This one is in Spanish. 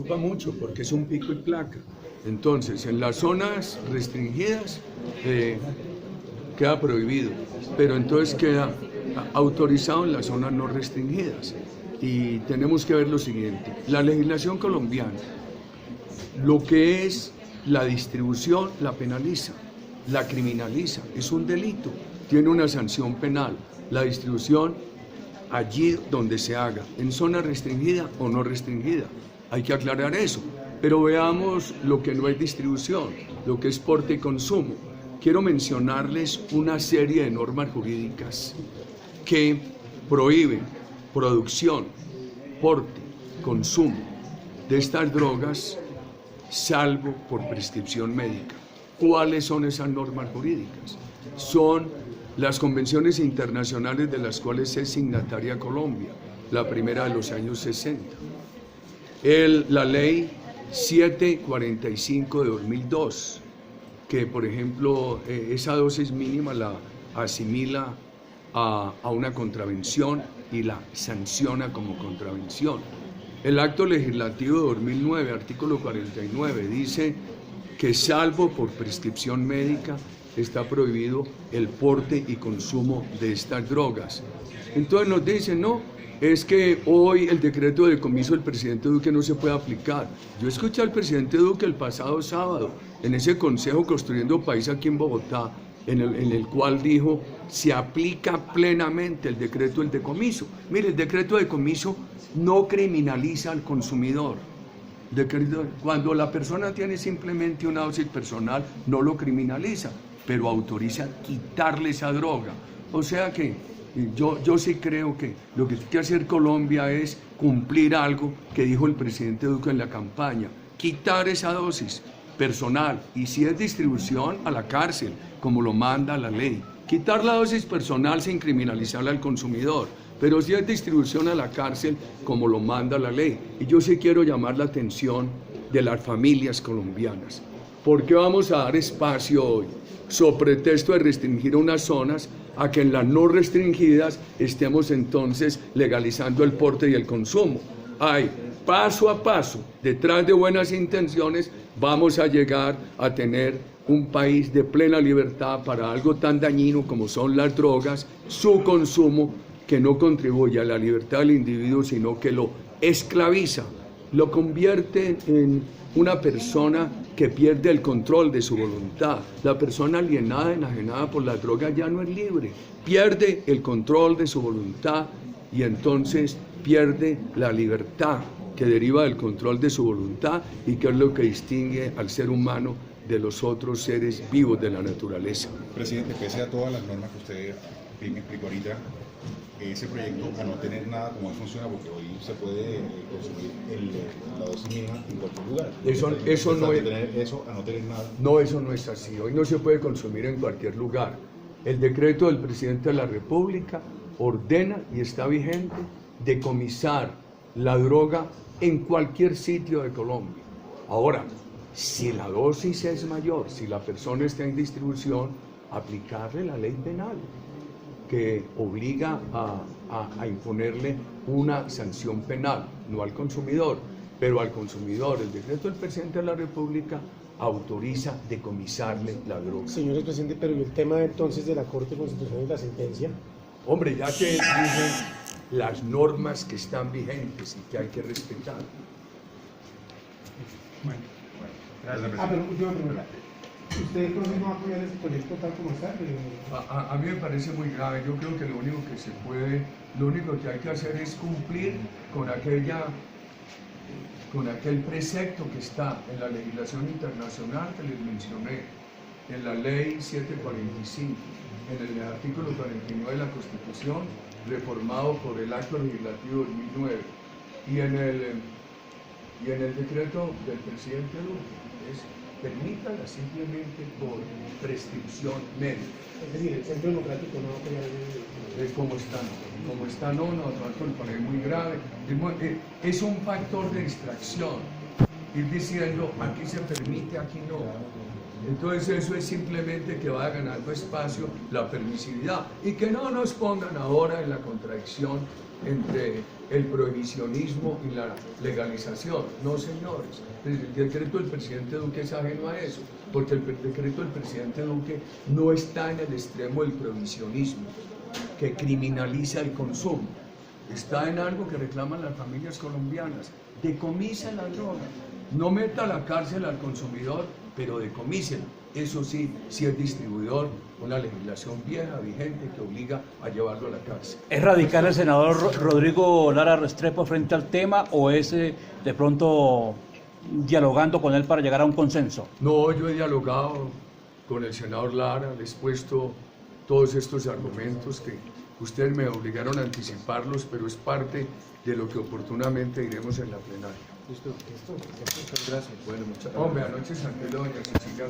preocupa mucho porque es un pico y placa. Entonces, en las zonas restringidas queda prohibido, pero entonces queda autorizado en las zonas no restringidas. Y tenemos que ver lo siguiente, la legislación colombiana, lo que es la distribución la penaliza, la criminaliza, es un delito, tiene una sanción penal, la distribución allí donde se haga, en zona restringida o no restringida, hay que aclarar eso, pero veamos lo que no es distribución, lo que es porte y consumo. Quiero mencionarles una serie de normas jurídicas que prohíben producción, porte, consumo de estas drogas, salvo por prescripción médica. ¿Cuáles son esas normas jurídicas? Son las convenciones internacionales de las cuales es signataria Colombia, la primera de los años 60. La ley 745 de 2002, que por ejemplo esa dosis mínima la asimila a una contravención y la sanciona como contravención. El acto legislativo de 2009, artículo 49, dice que salvo por prescripción médica está prohibido el porte y consumo de estas drogas. Entonces nos dicen, no, es que hoy el decreto de decomiso del presidente Duque no se puede aplicar. Yo escuché al presidente Duque el pasado sábado en ese consejo Construyendo País aquí en Bogotá, en el cual dijo, se aplica plenamente el decreto del decomiso. Mire, el decreto de decomiso no criminaliza al consumidor. Cuando la persona tiene simplemente una dosis personal, no lo criminaliza, pero autoriza quitarle esa droga. O sea que yo sí creo que lo que tiene que hacer Colombia es cumplir algo que dijo el presidente Duque en la campaña, quitar esa dosis personal, y si es distribución, a la cárcel, como lo manda la ley. Quitar la dosis personal sin criminalizarla al consumidor, pero si es distribución, a la cárcel, como lo manda la ley. Y yo sí quiero llamar la atención de las familias colombianas. ¿Por qué vamos a dar espacio hoy, sobre pretexto de restringir unas zonas, a que en las no restringidas estemos entonces legalizando el porte y el consumo? Paso a paso, detrás de buenas intenciones, vamos a llegar a tener un país de plena libertad para algo tan dañino como son las drogas, su consumo, que no contribuye a la libertad del individuo, sino que lo esclaviza, lo convierte en una persona que pierde el control de su voluntad. La persona alienada, enajenada por las drogas ya no es libre, pierde el control de su voluntad y entonces pierde la libertad que deriva del control de su voluntad y que es lo que distingue al ser humano de los otros seres vivos de la naturaleza. Presidente, pese a todas las normas que usted bien explicó ahorita, ese proyecto, a no tener nada, ¿cómo funciona? Porque hoy se puede consumir la dosis mínima en cualquier lugar. Eso no es, a no tener nada. No, eso no es así. Hoy no se puede consumir en cualquier lugar. El decreto del presidente de la República ordena y está vigente decomisar la droga en cualquier sitio de Colombia. Ahora, si la dosis es mayor, si la persona está en distribución, aplicarle la ley penal, que obliga a imponerle una sanción penal, no al consumidor, pero al consumidor. El decreto del presidente de la República autoriza decomisarle la droga. Señor presidente, pero ¿y el tema entonces de la Corte Constitucional y la sentencia? Hombre, ya que dicen las normas que están vigentes y que hay que respetar. Bueno, gracias. Pero última pregunta. ¿Usted entonces no va a apoyar este proyecto tal como está? A mí me parece muy grave. Yo creo que lo único que hay que hacer es cumplir con aquel precepto que está en la legislación internacional que les mencioné, en la ley 745, en el artículo 49 de la Constitución, reformado por el acto legislativo 2009, y en el decreto del presidente Duque. Permítala simplemente por prescripción médica. Es decir, el Centro Democrático no va a apoyar el... Como está, no, me parece muy grave. Es un factor de distracción, ir diciendo aquí se permite, aquí no. Entonces eso es simplemente que vaya ganando espacio la permisividad y que no nos pongan ahora en la contradicción entre el prohibicionismo y la legalización. No, señores, el decreto del presidente Duque es ajeno a eso, porque el decreto del presidente Duque no está en el extremo del prohibicionismo, que criminaliza el consumo. Está en algo que reclaman las familias colombianas: decomisen la droga, no meta a la cárcel al consumidor, pero decomíselo. Eso sí, si es distribuidor, una legislación vieja, vigente, que obliga a llevarlo a la cárcel. ¿Es radical el senador Rodrigo Lara Restrepo frente al tema o es de pronto dialogando con él para llegar a un consenso? No, yo he dialogado con el senador Lara, le he expuesto todos estos argumentos que ustedes me obligaron a anticiparlos, pero es parte de lo que oportunamente diremos en la plenaria. Listo, muchas gracias. Bueno, muchas gracias. Hombre, anoche saqué doña Cecilia.